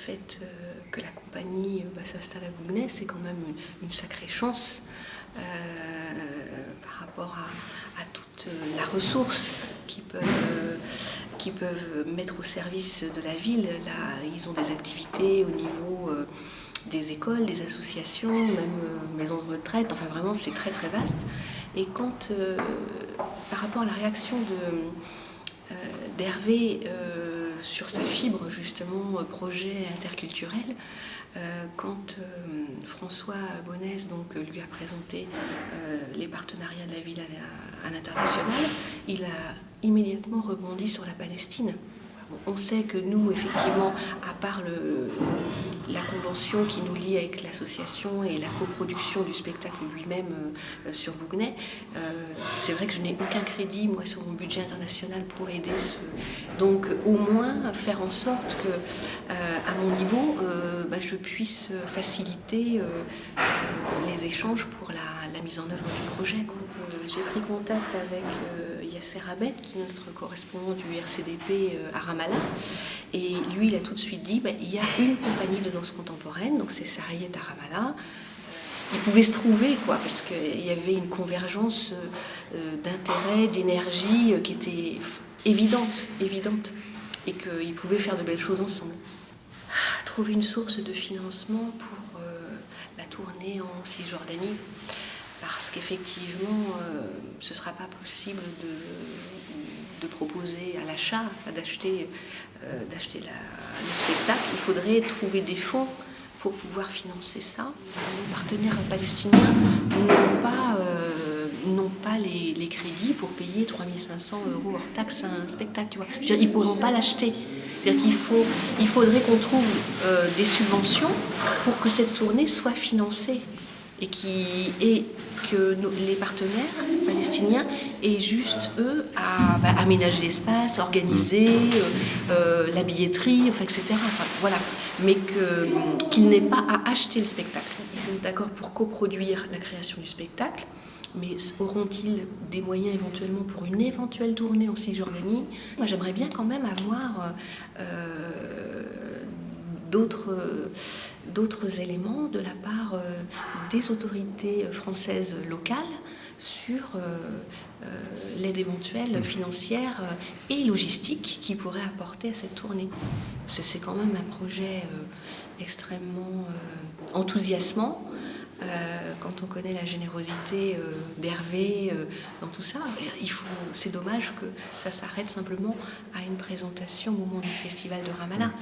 fait que la compagnie s'installe à Bougnay, c'est quand même une sacrée chance par rapport à toute la ressource qu'ils peuvent mettre au service de la ville. Là, ils ont des activités au niveau des écoles, des associations, même maisons de retraite. Enfin, vraiment, c'est très très vaste. Et quand, par rapport à la réaction d'Hervé sur sa fibre, justement, projet interculturel, quand François Bonès lui a présenté les partenariats de la ville à l'international, il a immédiatement rebondi sur la Palestine. On sait que nous, effectivement, à part la convention qui nous lie avec l'association et la coproduction du spectacle lui-même sur Bougnay, c'est vrai que je n'ai aucun crédit, moi, sur mon budget international pour aider Donc, au moins, faire en sorte que, à mon niveau, je puisse faciliter les échanges pour la mise en œuvre du projet. J'ai pris contact avec Yasser Abed, qui est notre correspondant du RCDP à Ramallah. Et lui, il a tout de suite dit, il y a une compagnie de danse contemporaine, donc c'est Sarayet à Ramallah. Ils pouvaient se trouver, parce qu'il y avait une convergence d'intérêt, d'énergie qui était évidente, et qu'ils pouvaient faire de belles choses ensemble. Trouver une source de financement pour la tournée en Cisjordanie, parce qu'effectivement, ce ne sera pas possible de proposer à l'achat, d'acheter le spectacle. Il faudrait trouver des fonds pour pouvoir financer ça. Les partenaires palestiniens n'ont pas les crédits pour payer 3 500 € hors taxe à un spectacle. Tu vois. Je veux dire, ils ne pourront pas l'acheter. C'est-à-dire qu'il faudrait qu'on trouve des subventions pour que cette tournée soit financée et que les partenaires palestiniens aient juste, eux, à aménager l'espace, organiser la billetterie, etc. Voilà. Mais qu'ils n'aient pas à acheter le spectacle. Ils sont d'accord pour coproduire la création du spectacle, mais auront-ils des moyens éventuellement pour une éventuelle tournée en Cisjordanie ? Moi, j'aimerais bien quand même avoir d'autres éléments de la part des autorités françaises locales sur l'aide éventuelle financière et logistique qu'ils pourraient apporter à cette tournée. Parce que c'est quand même un projet extrêmement enthousiasmant. Quand on connaît la générosité d'Hervé dans tout ça, c'est dommage que ça s'arrête simplement à une présentation au moment du festival de Ramallah.